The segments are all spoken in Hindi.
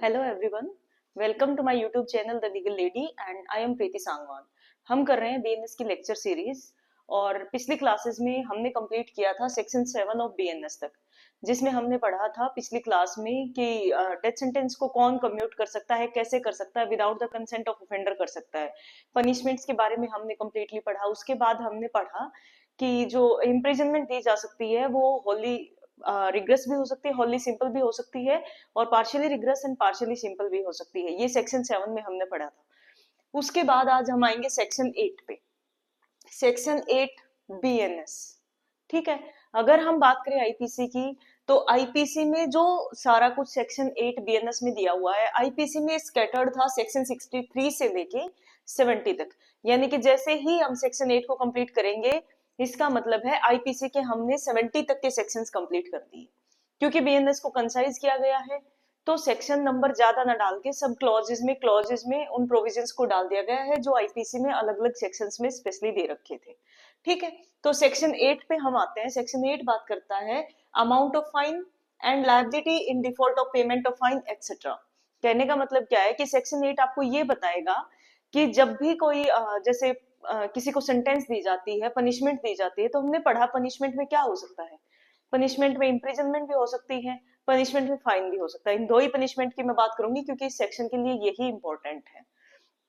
Hello everyone, welcome to my YouTube channel the legal lady and I am Preeti Sangwan. हम कर रहे हैं बीएनएस की लेक्चर सीरीज और पिछली क्लासेस में हमने कंप्लीट किया था सेक्शन 7 ऑफ बीएनएस तक, जिसमें हमने पढ़ा था पिछली क्लास में कि डेथ सेंटेंस को कौन कम्यूट कर सकता है, कैसे कर सकता है, without the consent of offender कर सकता है। पनिशमेंट्स के बारे में हमने कंप्लीटली पढ़ा। उसके बाद हमने पढ़ा कि जो इम्प्रिजनमेंट दी जा सकती है वो होली रिग्रेस भी हो सकती है, होली सिंपल भी हो सकती है और partially rigorous and partially simple भी हो सकती है। ये सेक्शन 7 में हमने पढ़ा था। उसके बाद आज हम आएंगे सेक्शन 8 पे। Section 8 BNS. ठीक है, अगर हम बात करें आईपीसी की तो आईपीसी में जो सारा कुछ सेक्शन 8 बीएनएस में दिया हुआ है, आईपीसी में स्कैटर्ड था सेक्शन 63 से लेके 70 तक। यानी कि जैसे ही हम सेक्शन 8 को कंप्लीट करेंगे, इसका मतलब है आईपीसी के हमने 70 तक के सेक्शंस कंप्लीट कर दिए। क्योंकि बीएनएस को कंसाइज किया गया है तो सेक्शन नंबर ज्यादा ना डाल के सब क्लॉजेज में उन प्रोविजंस को डाल दिया गया है जो आईपीसी में अलग अलग सेक्शंस में स्पेशली दे रखे थे। ठीक है, तो सेक्शन 8 पे हम आते हैं। सेक्शन 8 बात करता है amount of fine and liability in default of payment of fine etcetera. कहने का मतलब क्या है कि सेक्शन 8 आपको ये बताएगा कि जब भी कोई जैसे किसी को सेंटेंस दी जाती है, पनिशमेंट दी जाती है, तो हमने पढ़ा पनिशमेंट में क्या हो सकता है। पनिशमेंट में इम्प्रिजनमेंट भी हो सकती है, पनिशमेंट में फाइन भी हो सकता है। इन दो ही पनिशमेंट की मैं बात करूंगी क्योंकि इस सेक्शन के लिए यही इंपॉर्टेंट है।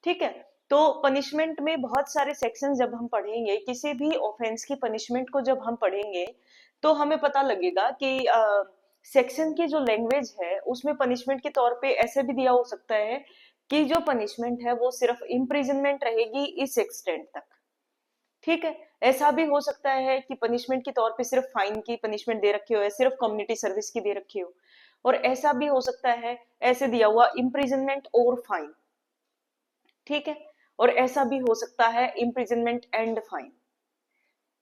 ठीक है, तो पनिशमेंट में बहुत सारे सेक्शन जब हम पढ़ेंगे, किसी भी ऑफेंस की पनिशमेंट को जब हम पढ़ेंगे तो हमें पता लगेगा कि सेक्शन की जो लैंग्वेज है उसमें पनिशमेंट के तौर पे ऐसे भी दिया हो सकता है कि जो पनिशमेंट है वो सिर्फ इम्प्रिजनमेंट रहेगी इस एक्सटेंट तक। ठीक है, ऐसा भी हो सकता है कि पनिशमेंट के तौर पे सिर्फ फाइन की पनिशमेंट दे रखी हो या सिर्फ कम्युनिटी सर्विस की दे रखी हो, और ऐसा भी हो सकता है ऐसे दिया हुआ इम्प्रिजनमेंट और फाइन। ठीक है, और ऐसा भी हो सकता है इम्प्रिजनमेंट एंड फाइन।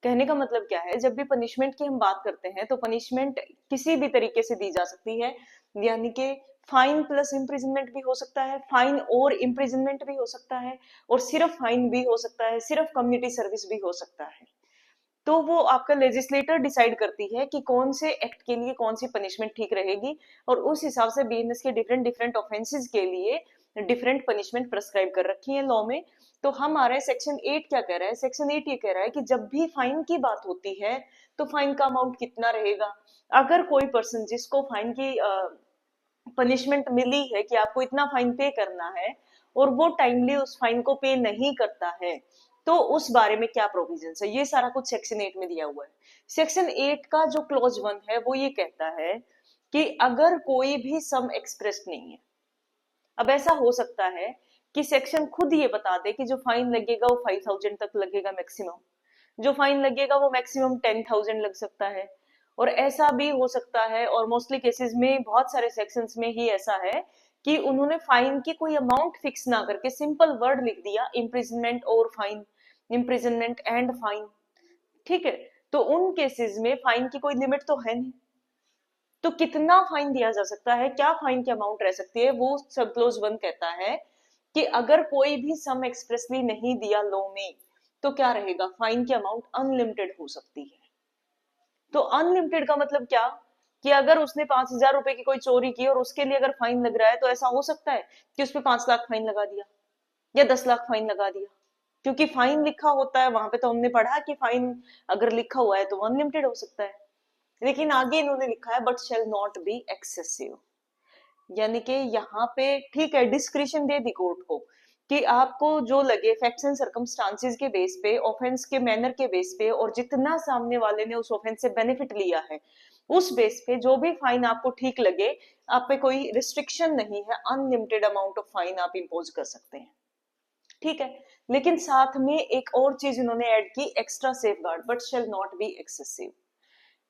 कहने का मतलब क्या है, जब भी पनिशमेंट की हम बात करते हैं तो पनिशमेंट किसी भी तरीके से दी जा सकती है। यानी कि फाइन प्लस इम्प्रिजनमेंट भी हो सकता है, फाइन और इम्प्रिजनमेंट भी हो सकता है, और सिर्फ फाइन भी हो सकता है, सिर्फ कम्युनिटी सर्विस भी हो सकता है। तो वो आपका लेजिस्लेटर डिसाइड करती है कि कौन से एक्ट के लिए कौन सी पनिशमेंट ठीक रहेगी, और उस हिसाब से बीएनएस के डिफरेंट डिफरेंट ऑफेंसेस के लिए डिफरेंट पनिशमेंट प्रेस्क्राइब कर रखी है लॉ में। तो हम आ रहे हैं सेक्शन 8 क्या कह रहा है। सेक्शन 8 ये कह रहा है कि जब भी फाइन की बात होती है तो फाइन का अमाउंट कितना रहेगा। अगर कोई पर्सन जिसको फाइन की पनिशमेंट मिली है कि आपको इतना फाइन पे करना है और वो टाइमली उस फाइन को पे नहीं करता है, तो उस बारे में क्या प्रोविजन है, ये सारा कुछ सेक्शन 8 में दिया हुआ है। सेक्शन 8 का जो क्लॉज 1 है वो ये कहता है कि अगर कोई भी सम एक्सप्रेस नहीं है। अब ऐसा हो सकता है कि सेक्शन खुद ये बता दे कि जो फाइन लगेगा वो 5000 तक लगेगा मैक्सिमम, जो फाइन लगेगा वो मैक्सिमम 10,000 लग सकता है। और ऐसा भी हो सकता है, और मोस्टली केसेस में बहुत सारे सेक्शंस में ही ऐसा है कि उन्होंने फाइन की कोई अमाउंट फिक्स ना करके सिंपल वर्ड लिख दिया इम्प्रिजनमेंट और फाइन, इम्प्रिजनमेंट एंड फाइन। ठीक है, तो उन केसेस में फाइन की कोई लिमिट तो है नहीं। तो कितना फाइन दिया जा सकता है, क्या फाइन की अमाउंट रह सकती है, वो सब क्लोज 1 कहता है कि अगर कोई भी सम एक्सप्रेसली नहीं दिया लॉ में तो क्या रहेगा, फाइन की अमाउंट अनलिमिटेड हो सकती है। तो अनलिमिटेड का मतलब क्या, कि अगर उसने 5,000 रुपए की कोई चोरी की और उसके लिए अगर फाइन लग रहा है तो ऐसा हो सकता है कि उस पर 5 लाख फाइन लगा दिया या 10 लाख फाइन लगा दिया। क्योंकि फाइन लिखा होता है वहां पे, तो हमने पढ़ा कि फाइन अगर लिखा हुआ है तो अनलिमिटेड हो सकता है। लेकिन आगे इन्होंने लिखा है but shall not be excessive. यानी कि यहाँ पे ठीक है, डिस्क्रिशन दे दी कोर्ट को कि आपको जो लगे फैक्ट्स एंड सर्कमस्टांसेस के बेस पे, ऑफेंस के मैनर के बेस पे, और जितना सामने वाले ने उस ऑफेंस से बेनिफिट लिया है उस बेस पे जो भी फाइन आपको ठीक लगे, आप पे कोई रिस्ट्रिक्शन नहीं है, अनलिमिटेड अमाउंट ऑफ फाइन आप इम्पोज कर सकते हैं। ठीक है, लेकिन साथ में एक और चीज इन्होंने ऐड की, extra safe guard, but shall not be excessive.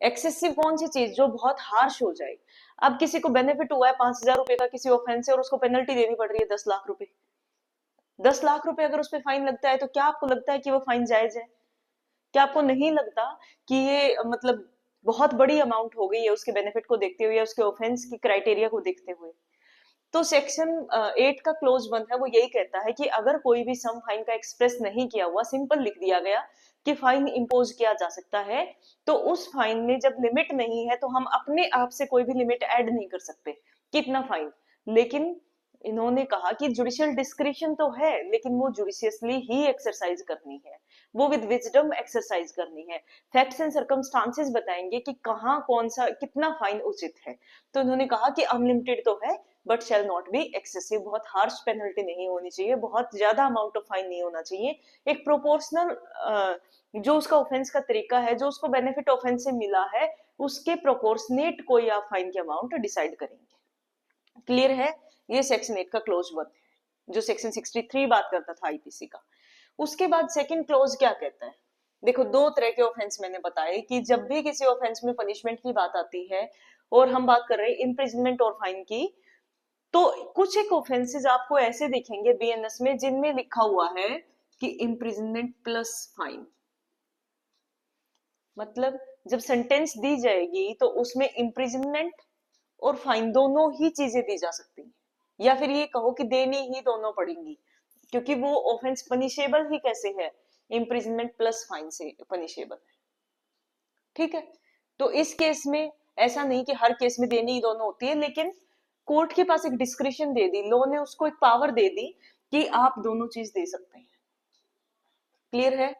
Excessive कौन सी चीज, जो बहुत हार्श हो जाए। अब किसी को बेनिफिट हुआ है 5,000 रुपए का किसी ऑफेंस से और उसको पेनल्टी देनी पड़ रही है 10 लाख रुपए। 10 लाख रुपए अगर उस पर फाइन लगता है तो क्या आपको लगता है कि वो फाइन जायज है? क्या आपको नहीं लगता कि ये मतलब बहुत बड़ी अमाउंट हो गई है उसके बेनिफिट को देखते हुए या उसके ऑफेंस की क्राइटेरिया को देखते हुए? तो सेक्शन 8 का क्लोज 1 है वो यही कहता है कि अगर कोई भी सम फाइन का एक्सप्रेस नहीं किया हुआ, सिंपल लिख दिया गया कि फाइन इंपोज किया जा सकता है, तो उस फाइन में जब लिमिट नहीं है तो हम अपने आप से कोई भी लिमिट ऐड नहीं कर सकते। कितना फाइन, लेकिन इन्होंने कहा कि जुडिशियल डिस्क्रिशन तो है, लेकिन वो जुडिशियसली ही एक्सरसाइज करनी है, वो विद विजडम एक्सरसाइज करनी है। फैक्ट्स एंड सर्कमस्टांसेस बताएंगे कि कहाँ कौन सा कितना फाइन उचित है। तो इन्होंने कहा कि अनलिमिटेड तो है but shall not be excessive, बहुत हार्श पेनल्टी नहीं होनी चाहिए, बहुत ज्यादा अमाउंट ऑफ फाइन नहीं होना चाहिए। एक प्रोपोर्शनल जो उसका ऑफेंस का तरीका है, जो उसको बेनिफिट ऑफेंस से मिला है, उसके प्रोपोर्शनेट कोई आप फाइन की अमाउंट डिसाइड करेंगे। क्लियर है? ये सेक्शन 8 का क्लोज 1 है, जो सेक्शन 63 बात करता था आईपीसी का। उसके बाद सेकंड क्लोज क्या कहता है? देखो, दो तरह के ऑफेंस मैंने बताए कि जब भी किसी ऑफेंस में पनिशमेंट की बात आती है और हम बात कर रहे हैं इम्प्रिजनमेंट और फाइन की, तो कुछ एक ऑफेंसेस आपको ऐसे दिखेंगे बीएनएस में जिनमें लिखा हुआ है कि इम्प्रिजनमेंट प्लस फाइन। मतलब जब सेंटेंस दी जाएगी तो उसमें इम्प्रिजनमेंट और फाइन दोनों ही चीजें दी जा सकती हैं, या फिर ये कहो कि देनी ही दोनों पड़ेंगी, क्योंकि वो ऑफेंस पनिशेबल ही कैसे है, इम्प्रिजनमेंट प्लस फाइन से पनिशेबल है। ठीक है, तो इस केस में ऐसा नहीं कि हर केस में देनी ही दोनों होती है, लेकिन कोर्ट के पास एक डिस्क्रिप्शन दे दी, लॉ ने उसको एक पावर दे दी कि आप दोनों चीज दे सकते हैं। क्लियर है?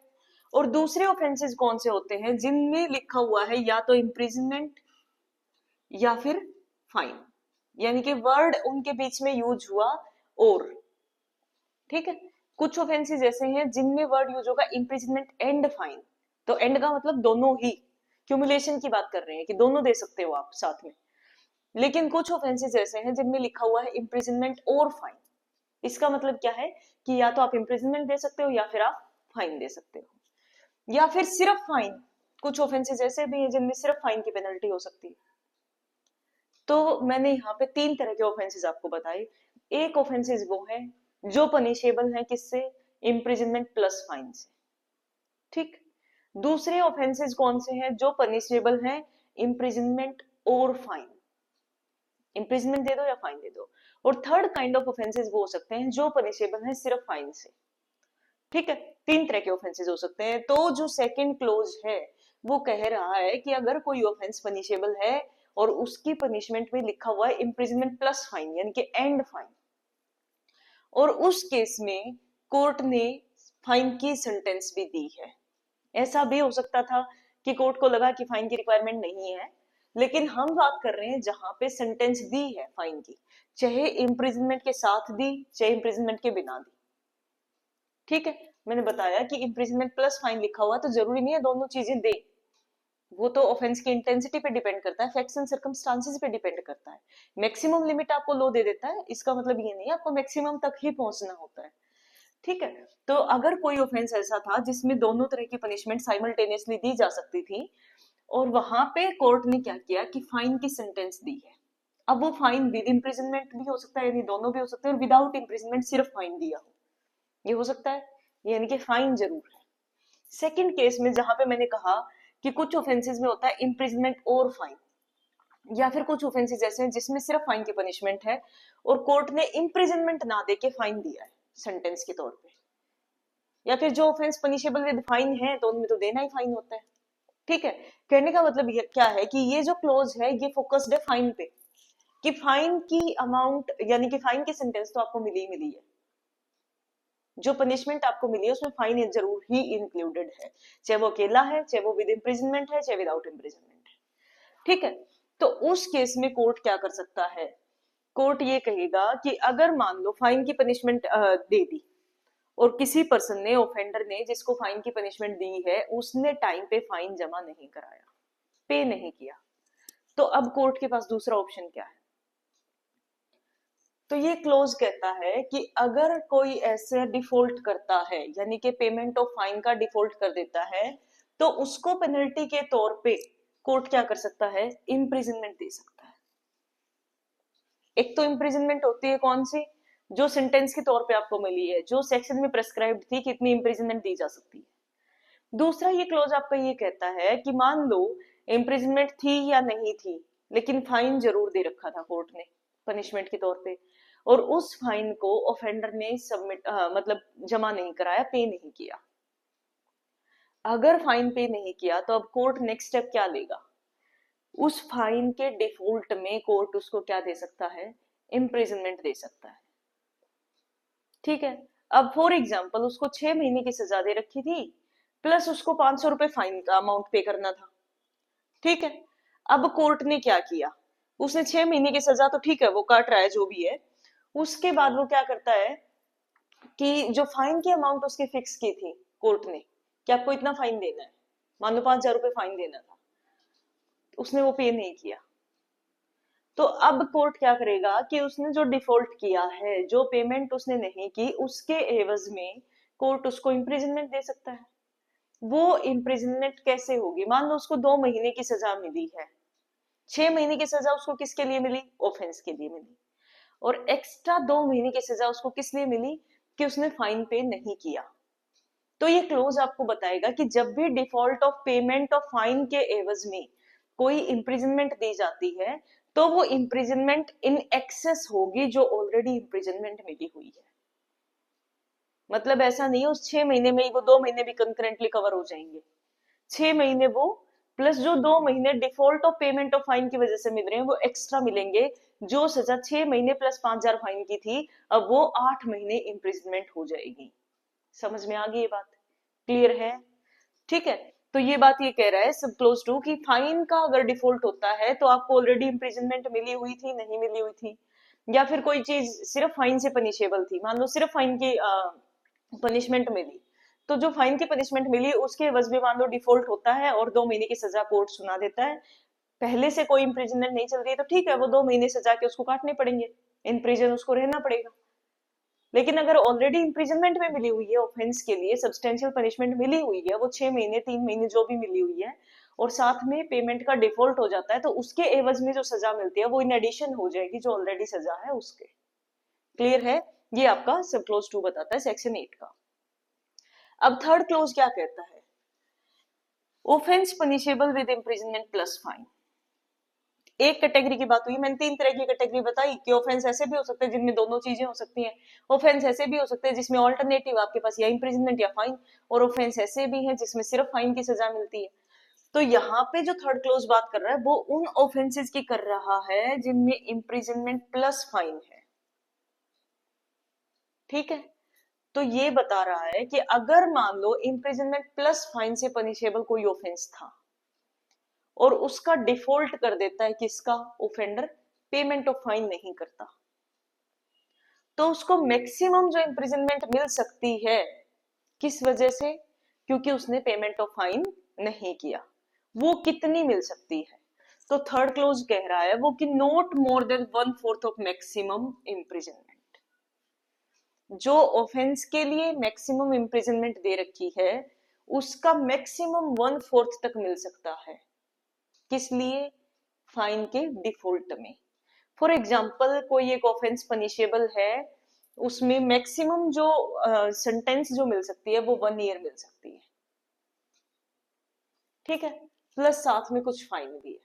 और दूसरे ऑफेंसेस कौन से होते हैं जिनमें लिखा हुआ है या तो इम्प्रिजनमेंट या फिर फाइन, यानी कि वर्ड उनके बीच में यूज हुआ और। ठीक है, कुछ ऑफेंसेस ऐसे हैं जिनमें वर्ड यूज होगा इम्प्रिजनमेंट एंड फाइन, तो एंड का मतलब दोनों ही, क्यूमुलेशन की बात कर रहे हैं कि दोनों दे सकते हो आप साथ में। लेकिन कुछ ऑफेंसेस ऐसे हैं जिनमें लिखा हुआ है इम्प्रिजनमेंट और फाइन। इसका मतलब क्या है कि या तो आप इम्प्रिजनमेंट दे सकते हो या फिर आप फाइन दे सकते हो, या फिर सिर्फ फाइन। कुछ ऑफेंसेस ऐसे भी हैं जिनमें सिर्फ फाइन की पेनल्टी हो सकती है। तो मैंने यहाँ पे तीन तरह के ऑफेंसेस आपको बताए। एक ऑफेंसेस वो है जो पनिशेबल है किससे, इम्प्रिजनमेंट प्लस फाइन से। ठीक, दूसरे ऑफेंसेस कौन से हैं जो पनिशेबल हैं, इम्प्रिजनमेंट और फाइन, इम्प्रिजनमेंट दे दो या फाइन दे दो। और थर्ड काइंड ऑफ ऑफेंसेस वो हो सकते हैं जो पनिशेबल हैं सिर्फ फाइन से। ठीक है, तीन तरह के ऑफेंसेस हो सकते हैं। तो जो सेकंड क्लोज है वो कह रहा है कि अगर कोई ऑफेंस पनिशेबल है और उसकी पनिशमेंट में लिखा हुआ है इम्प्रिजनमेंट प्लस फाइन, यानी कि एंड फाइन, और उस केस में कोर्ट ने फाइन की सेंटेंस भी दी है। ऐसा भी हो सकता था कि कोर्ट को लगा कि फाइन की रिक्वायरमेंट नहीं है, लेकिन हम बात कर रहे हैं जहां पे सेंटेंस दी है फाइन की, चाहे इम्प्रिजनमेंट के साथ दी चाहे इम्प्रिजनमेंट के बिना दी। ठीक है, मैंने बताया कि इम्प्रिजनमेंट प्लस फाइन लिखा हुआ तो जरूरी नहीं है दोनों चीजें दे, वो तो ऑफेंस की इंटेंसिटी पे डिपेंड करता है, फैक्ट्स एंड सर्कमस्टांसेस पे डिपेंड करता है। मैक्सिमम लिमिट आपको लो दे देता है, इसका मतलब ये नहीं आपको मैक्सिमम तक ही पहुंचना होता है। ठीक है, तो अगर कोई ऑफेंस ऐसा था जिसमें दोनों तरह की पनिशमेंट साइमल्टेनियसली दी जा सकती थी, और वहां पे कोर्ट ने क्या किया कि फाइन की सेंटेंस दी है। अब वो फाइन विद इम्प्रिजनमेंट भी हो सकता है, यानी दोनों भी हो सकते हैं, और विदाउट इम्प्रिजनमेंट सिर्फ फाइन दिया हो, ये हो सकता है, यानी कि फाइन जरूर है। सेकंड केस में जहां पे मैंने कहा कि कुछ ऑफेंसेस में होता है इम्प्रिजनमेंट और फाइन, या फिर कुछ ऑफेंसेस ऐसे हैं जिसमें सिर्फ फाइन की पनिशमेंट है और कोर्ट ने इम्प्रिजनमेंट ना देके फाइन दिया है सेंटेंस के तौर पे, या फिर जो ऑफेंस पनिशेबल विद फाइन है तो उनमें तो देना ही फाइन होता है। ठीक है, कहने का मतलब ये क्या है कि ये जो क्लोज है ये फोकस्ड है फाइन पे, कि फाइन की अमाउंट यानी कि फाइन की सेंटेंस तो आपको मिली ही मिली है, जो पनिशमेंट आपको मिली है उसमें फाइन जरूर ही इंक्लूडेड है, चाहे वो अकेला है, चाहे वो विद इम्प्रिजनमेंट है, चाहे विदाउट इम्प्रिजनमेंट है। ठीक है, तो उस केस में कोर्ट क्या कर सकता है, कोर्ट ये कहेगा कि अगर मान लो फाइन की पनिशमेंट दे दी और किसी पर्सन ने, ऑफेंडर ने जिसको फाइन की पनिशमेंट दी है, उसने टाइम पे फाइन जमा नहीं कराया, पे नहीं किया, तो अब कोर्ट के पास दूसरा ऑप्शन क्या है? तो ये क्लोज कहता है कि अगर कोई ऐसे डिफॉल्ट करता है, यानी कि पेमेंट ऑफ फाइन का डिफॉल्ट कर देता है, तो उसको पेनल्टी के तौर पे कोर्ट क्या कर सकता है, इम्प्रिजनमेंट दे सकता है। एक तो इम्प्रिजनमेंट होती है कौन सी, जो सेंटेंस के तौर पे आपको मिली है, जो सेक्शन में प्रेस्क्राइब्ड थी कि इतनी इम्प्रिजनमेंट दी जा सकती है। दूसरा ये क्लोज आपका ये कहता है कि मान लो इम्प्रिजनमेंट थी या नहीं थी, लेकिन फाइन जरूर दे रखा था कोर्ट ने पनिशमेंट के तौर पे, और उस फाइन को ऑफेंडर ने सबमिट मतलब जमा नहीं कराया, पे नहीं किया। अगर फाइन पे नहीं किया तो अब कोर्ट नेक्स्ट स्टेप क्या लेगा, उस फाइन के डिफॉल्ट में कोर्ट उसको क्या दे सकता है, इम्प्रिजनमेंट दे सकता है। ठीक है, अब फॉर एग्जाम्पल उसको 6 महीने की सजा दे रखी थी, प्लस उसको 500 रुपए फाइन का अमाउंट पे करना था। ठीक है, अब कोर्ट ने क्या किया, उसने 6 महीने की सजा तो ठीक है वो काट रहा है जो भी है, उसके बाद वो क्या करता है कि जो फाइन की अमाउंट उसकी फिक्स की थी कोर्ट ने कि आपको इतना फाइन देना है, मान लो 5,000 रुपए फाइन देना था, उसने वो पे नहीं किया। तो अब कोर्ट क्या करेगा कि उसने जो डिफॉल्ट किया है, जो पेमेंट उसने नहीं की, उसके एवज में कोर्ट उसको इम्प्रिजनमेंट दे सकता है। वो इम्प्रिजनमेंट कैसे होगी, मान लो उसको 2 महीने की सजा मिली है, 6 महीने की सजा उसको किसके लिए मिली, ऑफेंस के लिए मिली, और एक्स्ट्रा 2 महीने की सजा उसको किस लिए मिली कि उसने फाइन पे नहीं किया। तो ये क्लोज आपको बताएगा कि जब भी default of payment of fine के एवज में कोई इम्प्रिजनमेंट दी जाती है, तो वो इम्प्रिजनमेंट इन एक्सेस होगी जो ऑलरेडी इम्प्रिजनमेंट मिली हुई है। मतलब ऐसा नहीं है उस 6 महीने में ही वो 2 महीने भी कंकरेंटली कवर हो जाएंगे, 6 महीने वो प्लस जो 2 महीने default of payment of fine की वजह से मिल रहे हैं वो एक्स्ट्रा मिलेंगे। जो सजा 6 महीने प्लस 5,000 फाइन की थी, अब वो 8 महीने इम्प्रिजनमेंट हो जाएगी। समझ में आ गई ये बात, क्लियर है? ठीक है, तो ये बात ये कह रहा है सब क्लोज टू कि फाइन का अगर डिफॉल्ट होता है तो आपको ऑलरेडी इम्प्रिजनमेंट मिली हुई थी, नहीं मिली हुई थी, या फिर कोई चीज सिर्फ फाइन से पनिशेबल थी, मान लो सिर्फ फाइन की पनिशमेंट मिली, तो जो फाइन की पनिशमेंट मिली उसके एवज में मान लो डिफॉल्ट होता है और 2 महीने की सजा कोर्ट सुना देता है, पहले से कोई इम्प्रिजनमेंट नहीं चल रही है तो ठीक है वो 2 महीने सजा के उसको काटने पड़ेंगे, इन प्रिजन उसको रहना पड़ेगा। लेकिन अगर ऑलरेडी इम्प्रिजनमेंट में मिली हुई है, ऑफेंस के लिए सब्सटेंशियल पनिशमेंट मिली हुई है, वो 6 महीने 3 महीने जो भी मिली हुई है, और साथ में पेमेंट का डिफॉल्ट हो जाता है, तो उसके एवज में जो सजा मिलती है वो इन एडिशन हो जाएगी जो ऑलरेडी सजा है उसके। क्लियर है? ये आपका सब क्लोज 2 बताता है सेक्शन 8 का। अब थर्ड क्लोज क्या कहता है, offence punishable with imprisonment plus fine. एक कैटेगरी की बात हुई, मैंने 3 तरह की कैटेगरी बताई कि ऑफेंस ऐसे भी हो सकते हैं जिनमें दोनों चीजें हो सकती हैं, ऑफेंस ऐसे भी हो सकते हैं जिसमें ऑल्टरनेटिव आपके पास या इम्प्रिजनमेंट या फाइन, और ऑफेंस ऐसे भी हैं जिसमें सिर्फ फाइन की सजा मिलती है। तो यहाँ पे जो थर्ड क्लोज बात कर रहा है वो उन ऑफेंसेस की कर रहा है जिनमें इम्प्रिजनमेंट प्लस फाइन है। ठीक है, तो ये बता रहा है कि अगर मान लो इम्प्रिजनमेंट प्लस फाइन से पनिशेबल कोई ऑफेंस था और उसका डिफॉल्ट कर देता है किसका, ऑफेंडर, पेमेंट ऑफ फाइन नहीं करता, तो उसको मैक्सिमम जो इम्प्रिजनमेंट मिल सकती है, किस वजह से, क्योंकि उसने पेमेंट ऑफ फाइन नहीं किया, वो कितनी मिल सकती है। तो थर्ड क्लोज कह रहा है वो कि not more than 1/4 of maximum imprisonment. जो ऑफेंस के लिए मैक्सिमम इम्प्रिजनमेंट दे रखी है उसका मैक्सिमम 1/4 तक मिल सकता है, किस लिए, फाइन के डिफॉल्ट में। फॉर एग्जाम्पल कोई एक ऑफेंस पनिशेबल है, उसमें मैक्सिमम जो सेंटेंस जो मिल सकती है वो 1 ईयर मिल सकती है। ठीक है, प्लस साथ में कुछ फाइन भी है।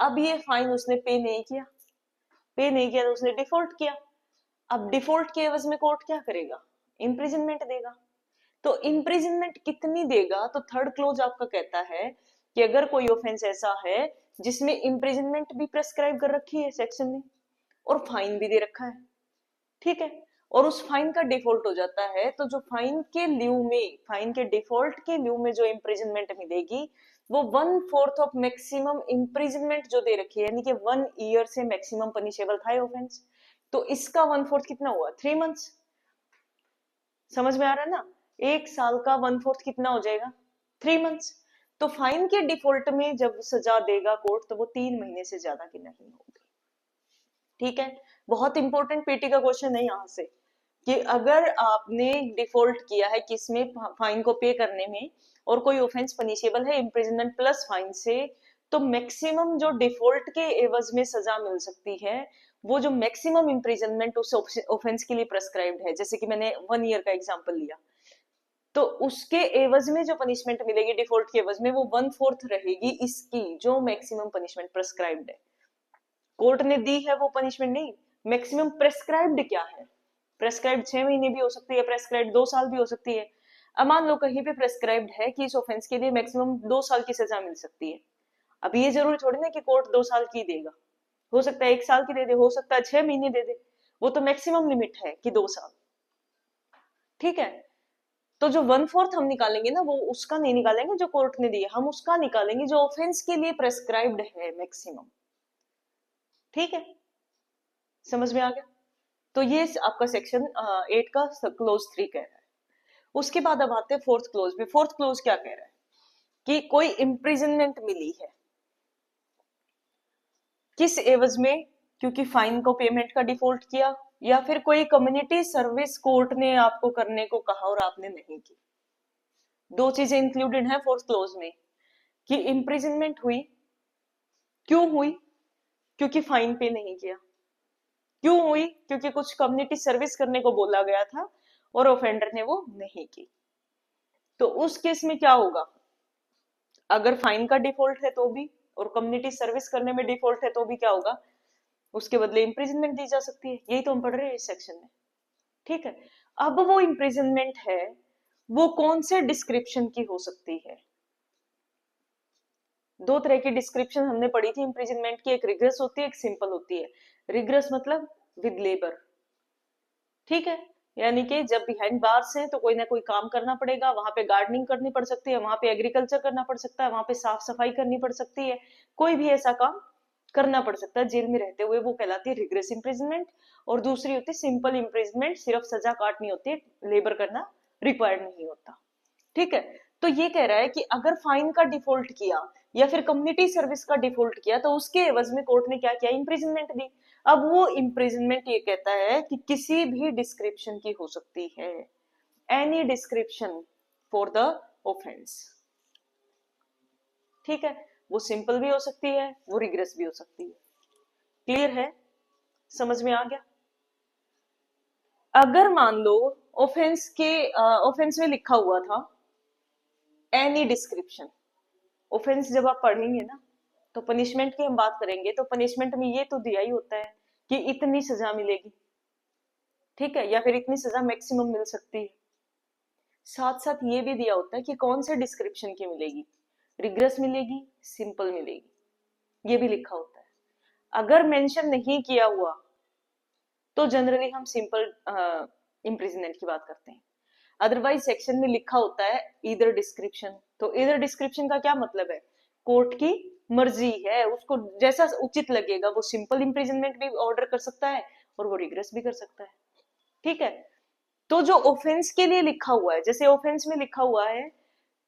अब ये फाइन उसने पे नहीं किया, पे नहीं किया तो उसने डिफॉल्ट किया। अब डिफॉल्ट के एवज में कोर्ट क्या करेगा, इम्प्रिजनमेंट देगा। तो इम्प्रिजनमेंट कितनी देगा, तो थर्ड क्लोज आपका कहता है कि अगर कोई ऑफेंस ऐसा है जिसमें इम्प्रिजनमेंट भी प्रेस्क्राइब कर रखी है सेक्शन ने और फाइन भी दे रखा है, ठीक है, और उस फाइन का डिफॉल्ट हो जाता है, तो जो फाइन के ल्यू में, फाइन के डिफॉल्ट के ल्यू में जो इम्प्रिजनमेंट मिलेगी वो 1/4 ऑफ मैक्सिमम इम्प्रिजनमेंट जो दे रखी है, यानी कि 1 ईयर से मैक्सिमम पनिशेबल था ऑफेंस, तो इसका 1/4 कितना हुआ, 3 मंथ्स। समझ में आ रहा है ना, 1 साल का 1/4 कितना हो जाएगा, 3 मंथ्स। तो फाइन के डिफॉल्ट में जब सजा देगा कोर्ट तो वो 3 महीने से ज्यादा की नहीं होगी। ठीक है, बहुत इंपॉर्टेंट पीटी का क्वेश्चन है यहाँ से कि अगर आपने डिफॉल्ट किया है किसमें, फाइन को पे करने में, और कोई ऑफेंस पनिशेबल है इम्प्रिजनमेंट प्लस फाइन से, तो मैक्सिमम जो डिफॉल्ट के एवज में सजा मिल सकती है, वो जो मैक्सिमम इम्प्रिजनमेंट उस ऑफेंस के लिए प्रेस्क्राइब्ड है, जैसे कि मैंने 1 ईयर का एग्जांपल लिया, तो उसके एवज में जो पनिशमेंट मिलेगी डिफॉल्ट के एवज में वो 1/4 रहेगी इसकी जो मैक्सिमम पनिशमेंट प्रेस्क्राइब्ड है। कोर्ट ने दी है वो पनिशमेंट नहीं, मैक्सिमम प्रेस्क्राइब्ड क्या है, प्रेस्क्राइब्ड 6 महीने भी हो सकती है, प्रेस्क्राइब्ड 2 साल भी हो सकती है। अब मान लो कहीं पे प्रेस्क्राइब्ड है कि इस ऑफेंस के लिए मैक्सिमम 2 साल की सजा मिल सकती है, अब ये जरूरी थोड़ी ना कि कोर्ट 2 साल की देगा, हो सकता है 1 साल की दे दे, हो सकता है 6 महीने दे दे, वो तो मैक्सिमम लिमिट है कि 2 साल। ठीक है, तो जो 1/4 हम निकालेंगे ना, वो उसका नहीं निकालेंगे जो कोर्ट ने दिया, हम उसका निकालेंगे जो ऑफेंस के लिए प्रेस्क्राइब्ड है मैक्सिमम। ठीक है, समझ में आ गया? तो ये आपका सेक्शन 8 का क्लोज 3 कह रहा है। उसके बाद अब आते हैं फोर्थ क्लोज में। फोर्थ क्लोज क्या कह रहा है कि कोई इम्प्रिजनमेंट मिली है, किस एवज में? क्योंकि फाइन को पेमेंट का डिफॉल्ट किया, या फिर कोई कम्युनिटी सर्विस कोर्ट ने आपको करने को कहा और आपने नहीं की। दो चीजें इंक्लूडेड हैं फोर्थ क्लोज में, कि इम्प्रिजनमेंट हुई, क्यों हुई? क्योंकि फाइन पे नहीं किया। क्यों हुई? क्योंकि कुछ कम्युनिटी सर्विस करने को बोला गया था और ऑफेंडर ने वो नहीं की। तो उस केस में क्या होगा? अगर फाइन का डिफॉल्ट है तो भी, और कम्युनिटी सर्विस करने में डिफॉल्ट है तो भी क्या होगा? उसके बदले इम्प्रिजनमेंट दी जा सकती है। यही तो हम पढ़ रहे हैं इस सेक्शन में। ठीक है, अब वो इम्प्रिजनमेंट है, वो कौन से डिस्क्रिप्शन की हो सकती है? दो तरह की डिस्क्रिप्शन हमने पढ़ी थी इम्प्रिजनमेंट की, एक रिग्रेस होती है, एक सिंपल होती है। रिग्रेस मतलब विद लेबर। ठीक है, यानी कि जब बिहाइंड बार्स हैं तो कोई ना कोई काम करना पड़ेगा, वहां पे गार्डनिंग करनी पड़ सकती है, वहां पे एग्रीकल्चर करना पड़ सकता है, वहां पे साफ सफाई करनी पड़ सकती है, कोई भी ऐसा काम करना पड़ सकता है जेल में रहते हुए, वो कहलाती है रिग्रेस इम्प्रिजनमेंट। और दूसरी होती है सिंपल इम्प्रिजनमेंट, सिर्फ सजा काटनी होती है, लेबर करना रिक्वायर्ड नहीं होता। ठीक है, तो ये कह रहा है कि अगर फाइन का डिफॉल्ट किया या फिर कम्युनिटी सर्विस का डिफॉल्ट किया तो उसके एवज में कोर्ट ने क्या किया? इम्प्रिजनमेंट दी। अब वो इम्प्रिजनमेंट ये कहता है कि किसी भी डिस्क्रिप्शन की हो सकती है, any description for the offence. ठीक है, वो सिंपल भी हो सकती है, वो रिग्रेस भी हो सकती है। क्लियर है? समझ में आ गया? अगर मान लो ऑफेंस में लिखा हुआ था एनी डिस्क्रिप्शन। ऑफेंस जब आप पढ़ेंगे ना, तो पनिशमेंट की हम बात करेंगे, तो पनिशमेंट में ये तो दिया ही होता है कि इतनी सजा मिलेगी। ठीक है, या फिर इतनी सजा मैक्सिमम मिल सकती है। साथ साथ ये भी दिया होता है कि कौन से डिस्क्रिप्शन की मिलेगी, रिग्रेस मिलेगी, सिंपल मिलेगी, ये भी लिखा होता है। अगर मेंशन नहीं किया हुआ तो जनरली हम सिंपल इम्प्रिजनमेंट की बात करते हैं। अदरवाइज सेक्शन में लिखा होता है इधर डिस्क्रिप्शन। तो इधर डिस्क्रिप्शन का क्या मतलब है? कोर्ट की मर्जी है, उसको जैसा उचित लगेगा वो सिंपल इम्प्रिजनमेंट भी ऑर्डर कर सकता है और वो रिग्रेस भी कर सकता है। ठीक है, तो जो ऑफेंस के लिए लिखा हुआ है, जैसे ऑफेंस में लिखा हुआ है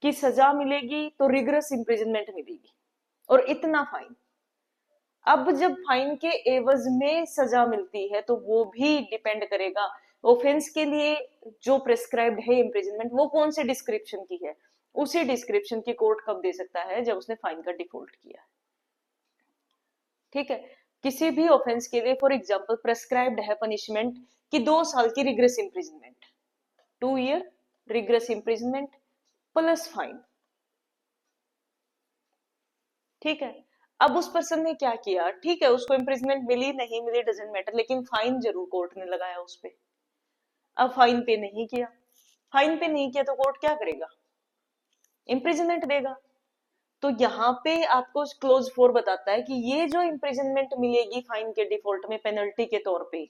कि सजा मिलेगी तो रिग्रेस इम्प्रिजनमेंट मिलेगी और इतना फाइन। अब जब फाइन के एवज में सजा मिलती है तो वो भी डिपेंड करेगा ऑफेंस के लिए जो प्रेस्क्राइब्ड है इम्प्रिजनमेंट, वो कौन से डिस्क्रिप्शन की है। उसी डिस्क्रिप्शन की कोर्ट कब दे सकता है? जब उसने फाइन का डिफॉल्ट किया। ठीक है, किसी भी ऑफेंस के लिए फॉर एग्जांपल प्रेस्क्राइब्ड है पनिशमेंट कि 2 साल की rigorous imprisonment, 2 year rigorous imprisonment plus fine. ठीक है, अब उस पर्सन ने क्या किया? ठीक है, उसको इम्प्रिजमेंट मिली नहीं मिली डजेंट मैटर, लेकिन फाइन जरूर कोर्ट ने लगाया उस पे। अब फाइन पे नहीं किया, फाइन पे नहीं किया तो कोर्ट क्या करेगा? इम्प्रिजनमेंट देगा। तो यहाँ पे आपको क्लोज 4 बताता है कि ये जो इम्प्रिजनमेंट मिलेगी फाइन के डिफॉल्ट में पेनल्टी के तौर पे,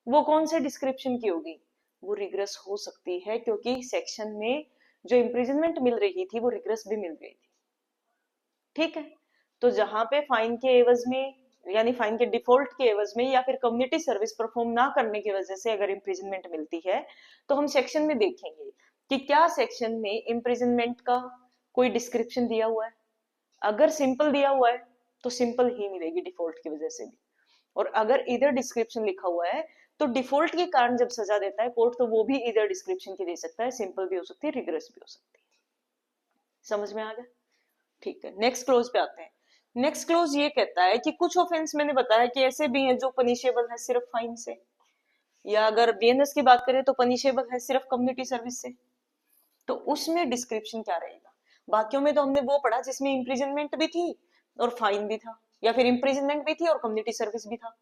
वो कौन से डिस्क्रिप्शन की होगी? वो रिग्रेस हो सकती है, क्योंकि सेक्शन में जो इम्प्रिजनमेंट मिल रही थी वो रिग्रेस भी मिल रही थी। ठीक है, तो जहां पे फाइन के एवज में, यानी फाइन के डिफॉल्ट के एवज में या फिर कम्युनिटी सर्विस परफॉर्म ना करने की वजह से अगर इम्प्रिजनमेंट मिलती है, तो हम सेक्शन में देखेंगे कि क्या सेक्शन में इम्प्रिजनमेंट का कोई डिस्क्रिप्शन दिया हुआ है। अगर सिंपल दिया हुआ है तो सिंपल ही मिलेगी डिफॉल्ट की वजह से भी, और अगर इधर डिस्क्रिप्शन लिखा हुआ है तो डिफॉल्ट के कारण जब सजा देता है कोर्ट, तो वो भी इधर डिस्क्रिप्शन की दे सकता है, सिंपल भी हो सकती है, रिग्रेस भी हो सकती है। समझ में आ गया? ठीक है, नेक्स्ट क्लोज पे आते हैं। नेक्स्ट क्लोज ये कहता है कि कुछ ऑफेंस मैंने बताया कि ऐसे भी हैं जो पनिशेबल है सिर्फ फाइन से, या अगर बीएनएस की बात करें तो पनिशेबल है सिर्फ कम्युनिटी सर्विस से। तो उसमें डिस्क्रिप्शन क्या रहेगा? बाकियों में तो हमने वो पढ़ा जिसमें इम्प्रिजनमेंट भी थी और फाइन भी था, या फिर इम्प्रिजनमेंट भी थी और कम्युनिटी सर्विस भी था।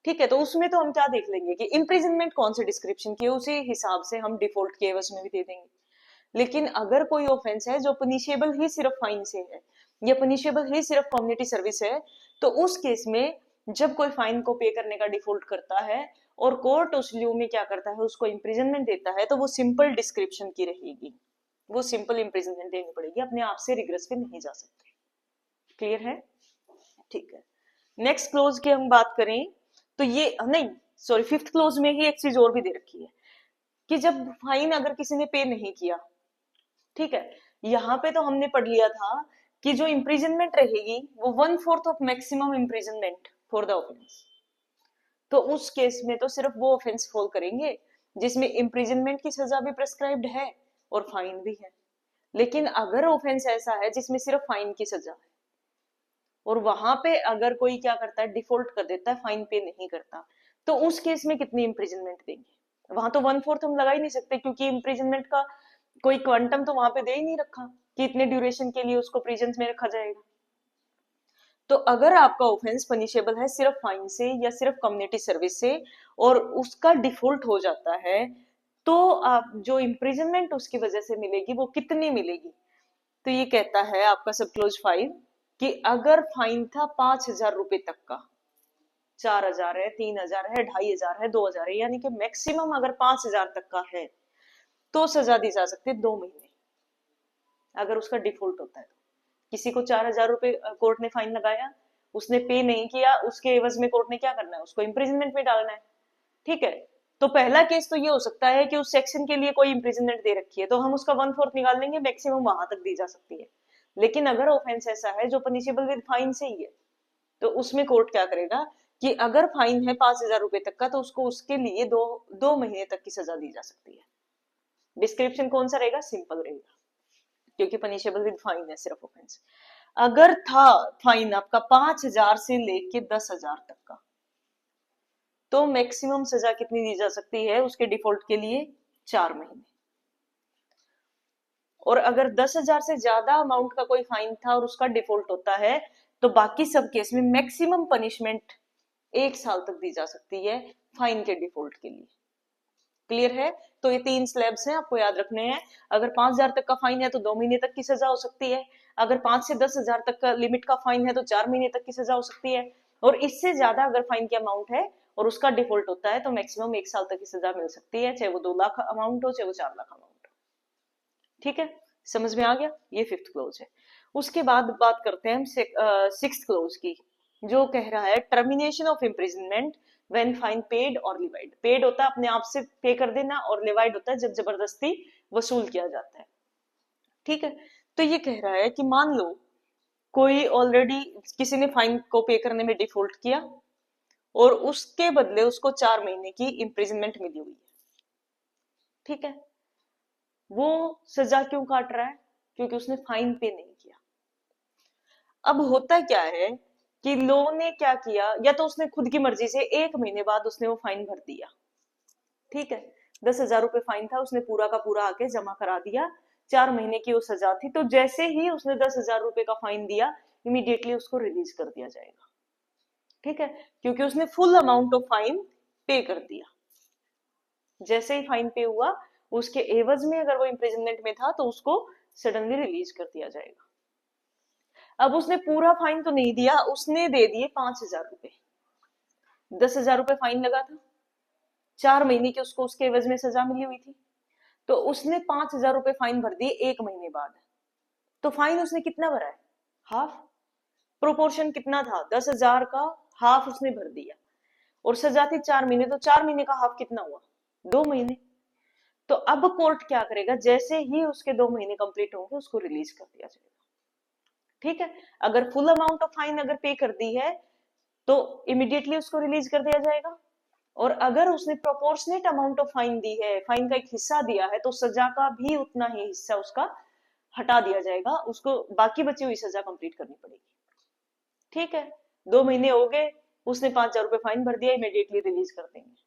ठीक है, तो उसमें तो हम क्या देख लेंगे कि इम्प्रिजनमेंट कौन से डिस्क्रिप्शन की है, उसी हिसाब से हम डिफॉल्ट के एवज में भी दे देंगे। लेकिन अगर कोई ऑफेंस है जो पनिशेबल ही सिर्फ फाइन से है या पनिशेबल ही सिर्फ कम्युनिटी सर्विस है, तो उस केस में जब कोई फाइन को पे करने का डिफॉल्ट करता है और कोर्ट उस ल्यू में क्या करता है, उसको इम्प्रिजनमेंट देता है, तो वो सिंपल डिस्क्रिप्शन की रहेगी, वो सिंपल इम्प्रिजनमेंट देनी पड़ेगी, अपने आप से रिग्रेस पे नहीं जा सकते। क्लियर है? ठीक है। नेक्स्ट क्लोज की हम बात करें तो ये नहीं, सॉरी, फिफ्थ क्लोज में ही एक चीज और भी दे रखी है कि जब फाइन अगर किसी ने पे नहीं किया, ठीक है, यहाँ पे तो हमने पढ़ लिया था कि जो इम्प्रिजनमेंट रहेगी वो 1/4 of maximum imprisonment for the offence. तो उस केस में तो सिर्फ वो ऑफेंस फॉल करेंगे जिसमें इम्प्रिजनमेंट की सजा भी प्रेस्क्राइब्ड है और फाइन भी है। लेकिन अगर ऑफेंस ऐसा है जिसमें सिर्फ फाइन की सजा है और वहां पे अगर कोई क्या करता है, डिफॉल्ट कर देता है, फाइन पे नहीं करता, तो उस केस में कितनी इम्प्रिजनमेंट देंगे? वहां तो 1/4 हम लगा ही नहीं सकते, क्योंकि इम्प्रिजनमेंट का कोई क्वांटम तो वहां पे दे ही नहीं रखा कि इतने ड्यूरेशन के लिए उसको प्रिजन में रखा जाएगा। तो अगर आपका ऑफेंस पनिशेबल है सिर्फ फाइन से या सिर्फ कम्युनिटी सर्विस से और उसका डिफॉल्ट हो जाता है, तो आप जो इम्प्रिजनमेंट उसकी वजह से मिलेगी वो कितनी मिलेगी? तो ये कहता है आपका सब क्लोज 5 कि अगर फाइन था 5,000 रुपए तक का, 4,000 है, 3,000 है, 2,500 है, 2,000 है, यानी कि मैक्सिमम अगर 5,000 तक का है तो सजा दी जा सकती है 2 महीने, अगर उसका डिफॉल्ट होता है। किसी को 4,000 रुपए कोर्ट ने फाइन लगाया, उसने पे नहीं किया, उसके एवज में कोर्ट ने क्या करना है, उसको इम्प्रिजनमेंट में डालना है। ठीक है, तो पहला केस तो ये हो सकता है कि उस सेक्शन के लिए कोई इम्प्रिजनमेंट दे रखी है, तो हम उसका 1/4 निकाल लेंगे, मैक्सिमम वहां तक दी जा सकती है। लेकिन अगर ऑफेंस ऐसा है जो पनिशेबल विद फाइन से ही है, तो उसमें कोर्ट क्या करेगा कि अगर फाइन है 5,000 रुपए तक का, तो उसको उसके लिए 2 महीने तक की सजा दी जा सकती है। डिस्क्रिप्शन कौन सा रहेगा? सिंपल रहेगा, क्योंकि पनिशेबल विद फाइन है सिर्फ ऑफेंस। अगर था फाइन आपका 5,000 से लेके 10,000 तक का, तो मैक्सिमम सजा कितनी दी जा सकती है उसके डिफॉल्ट के लिए? 4 महीने। और अगर 10,000 से ज्यादा अमाउंट का कोई फाइन था और उसका डिफॉल्ट होता है, तो बाकी सब केस में मैक्सिमम पनिशमेंट 1 साल तक दी जा सकती है फाइन के डिफॉल्ट के लिए। क्लियर है? तो ये 3 स्लैब्स हैं, आपको याद रखने हैं। अगर 5,000 तक का फाइन है तो 2 महीने तक की सजा हो सकती है, अगर 5 से 10,000 तक का लिमिट का फाइन है तो 4 महीने तक की सजा हो सकती है, और इससे ज्यादा अगर फाइन की अमाउंट है और उसका डिफॉल्ट होता है तो मैक्सिमम 1 साल तक की सजा मिल सकती है, चाहे वो 2 लाख अमाउंट हो, चाहे वो 4 लाख अमाउंट हो। ठीक है, समझ में आ गया? ये फिफ्थ क्लोज है। उसके बाद बात करते हैं हम सिक्स्थ क्लोज की, जो कह रहा है termination of imprisonment when fine paid और लिवाइड। पेड होता है अपने आप से पे कर देना, और लिवाइड होता है जब जबरदस्ती वसूल किया जाता है। ठीक है, तो ये कह रहा है कि मान लो कोई ऑलरेडी किसी ने फाइन को पे करने में डिफॉल्ट किया और उसके बदले उसको 4 महीने की इम्प्रिजनमेंट मिली हुई है। ठीक है, वो सजा क्यों काट रहा है? क्योंकि उसने फाइन पे नहीं किया। अब होता क्या है कि लोगों ने क्या किया, या तो उसने खुद की मर्जी से 1 महीने बाद उसने वो फाइन भर दिया। ठीक है, 10,000 रुपए फाइन था, उसने पूरा का पूरा आके जमा करा दिया, 4 महीने की वो सजा थी, तो जैसे ही उसने 10,000 रुपए का फाइन दिया, इमीडिएटली उसको रिलीज कर दिया जाएगा। ठीक है, क्योंकि उसने फुल अमाउंट ऑफ फाइन पे कर दिया। जैसे ही फाइन पे हुआ, उसके एवज में अगर वो इम्प्रिजनमेंट में था तो उसको सडनली रिलीज कर दिया जाएगा। अब उसने पूरा फाइन तो नहीं दिया, उसने दे दिए 5,000 रुपए। 10,000 रुपए फाइन लगा था, 4 महीने की उसको उसके एवज में सजा मिली हुई थी, तो उसने 5,000 रुपए फाइन भर दिए 1 महीने बाद। तो फाइन उसने कितना भरा है? हाफ। प्रोपोर्शन कितना था? 10,000 का हाफ उसने भर दिया, और सजा थी 4 महीने, तो 4 महीने का हाफ कितना हुआ? 2 महीने। तो अब कोर्ट क्या करेगा? जैसे ही उसके 2 महीने कंप्लीट होंगे उसको रिलीज कर दिया जाएगा। ठीक है, अगर फुल अमाउंट ऑफ फाइन अगर पे कर दी है तो इमीडिएटली उसको रिलीज कर दिया जाएगा, और अगर उसने प्रोपोर्शनेट अमाउंट ऑफ फाइन दी है, फाइन का एक हिस्सा दिया है, तो सजा का भी उतना ही हिस्सा उसका हटा दिया जाएगा, उसको बाकी बची हुई सजा कंप्लीट करनी पड़ेगी। ठीक है, 2 महीने हो गए, उसने 5,000 रुपए फाइन भर दिया, इमीडिएटली रिलीज कर देंगे।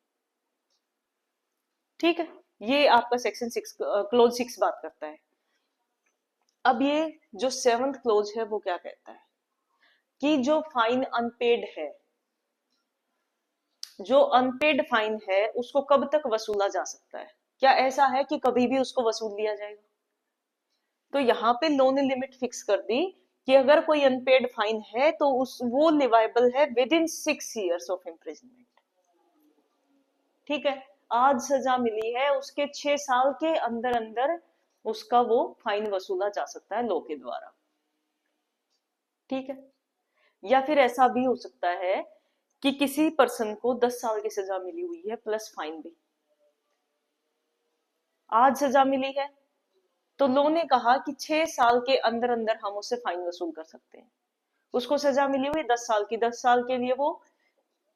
ठीक है, ये आपका सेक्शन 6 क्लोज 6 बात करता है। अब ये जो 7th क्लोज है वो क्या कहता है कि जो फाइन अनपेड है, जो अनपेड फाइन है उसको कब तक वसूला जा सकता है? क्या ऐसा है कि कभी भी उसको वसूल लिया जाएगा? तो यहाँ पे लॉ ने लिमिट फिक्स कर दी कि अगर कोई अनपेड फाइन है तो उस वो लिवाइबल है with in 6 years of imprisonment. ठीक है, आज सजा मिली है, उसके 6 साल के अंदर अंदर उसका वो फाइन वसूला जा सकता है लॉ के द्वारा। ठीक है, या फिर ऐसा भी हो सकता है कि किसी पर्सन को 10 साल की सजा मिली हुई है प्लस फाइन भी, आज सजा मिली है तो लॉ ने कहा कि 6 साल के अंदर अंदर हम उससे फाइन वसूल कर सकते हैं। उसको सजा मिली हुई 10 साल की, 10 साल के लिए वो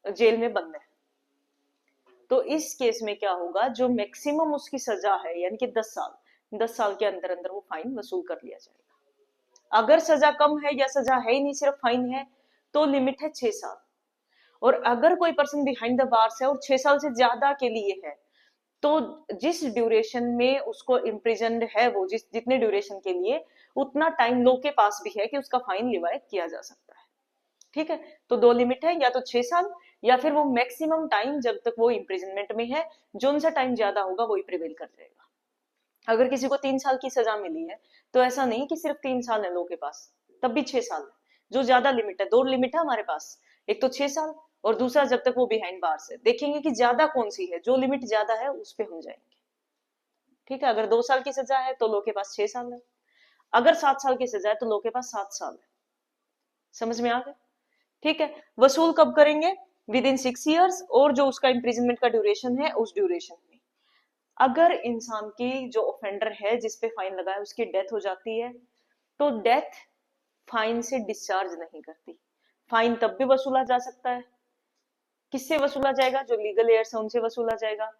जेल में बंद है, तो इस केस में क्या होगा, जो मैक्सिमम उसकी सजा है यानी कि 10 साल, 10 साल के अंदर अंदर वो फाइन वसूल कर लिया जाएगा। अगर सजा कम है या सजा है ही नहीं, सिर्फ फाइन है, तो लिमिट है 6 साल। और अगर कोई पर्सन बिहाइंड द बार्स है और 6 साल से ज्यादा के लिए है, तो जिस ड्यूरेशन में उसको इम्प्रिजन्ड है, वो जितने ड्यूरेशन के लिए, उतना टाइम लॉ के पास भी है कि उसका फाइन लिवाय किया जा सकता है। ठीक है, तो 2 लिमिट है, या तो 6 साल या फिर वो मैक्सिमम टाइम जब तक वो इम्प्रिजनमेंट में है, जो सा टाइम ज्यादा होगा वही प्रिवेल कर जाएगा। अगर किसी को 3 साल की सजा मिली है तो ऐसा नहीं कि सिर्फ 3 साल है लॉ के पास, तब भी 6 साल है। जो ज्यादा लिमिट है, 2 लिमिट है हमारे पास, एक तो 6 साल और दूसरा जब तक वो बिहाइंड बार्स है। देखेंगे कि ज्यादा कौन सी है, जो लिमिट ज्यादा है उस पे हम जाएंगे। ठीक है, अगर 2 साल की सजा है तो लॉ के पास 6 साल है, अगर 7 साल की सजा है तो लॉ के पास 7 साल है। समझ में आ गया? ठीक है, वसूल कब करेंगे, विद इन 6 years, और जो उसका इम्प्रिजनमेंट का ड्यूरेशन है उस ड्यूरेशन में। अगर इंसान की जो ऑफेंडर है जिसपे फाइन लगा है उसकी डेथ हो जाती है, तो डेथ फाइन से डिस्चार्ज नहीं करती, फाइन तब भी वसूला जा सकता है। किससे वसूला जाएगा, जो लीगल एयर्स है उनसे वसूला जाएगा।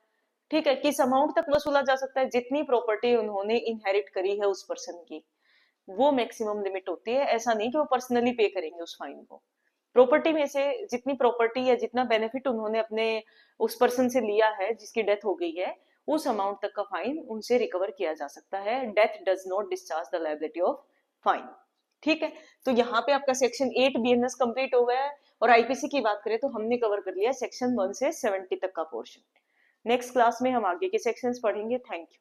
ठीक है, किस अमाउंट तक वसूला जा सकता है, जितनी प्रॉपर्टी उन्होंने इनहेरिट करी है उस पर्सन की, वो मैक्सिमम लिमिट होती है। ऐसा नहीं कि वो पर्सनली पे करेंगे उस फाइन को, प्रॉपर्टी में से जितनी प्रॉपर्टी या जितना बेनिफिट उन्होंने अपने उस पर्सन से लिया है जिसकी डेथ हो गई है, उस अमाउंट तक का फाइन उनसे रिकवर किया जा सकता है। Death does not discharge the liability of fine. ठीक है, तो यहाँ पे आपका सेक्शन 8 बीएनएस कंप्लीट हो गया है। और आईपीसी की बात करें तो हमने कवर कर लिया सेक्शन 1 से 70 तक का पोर्शन। नेक्स्ट क्लास में हम आगे के सेक्शंस पढ़ेंगे। Thank you.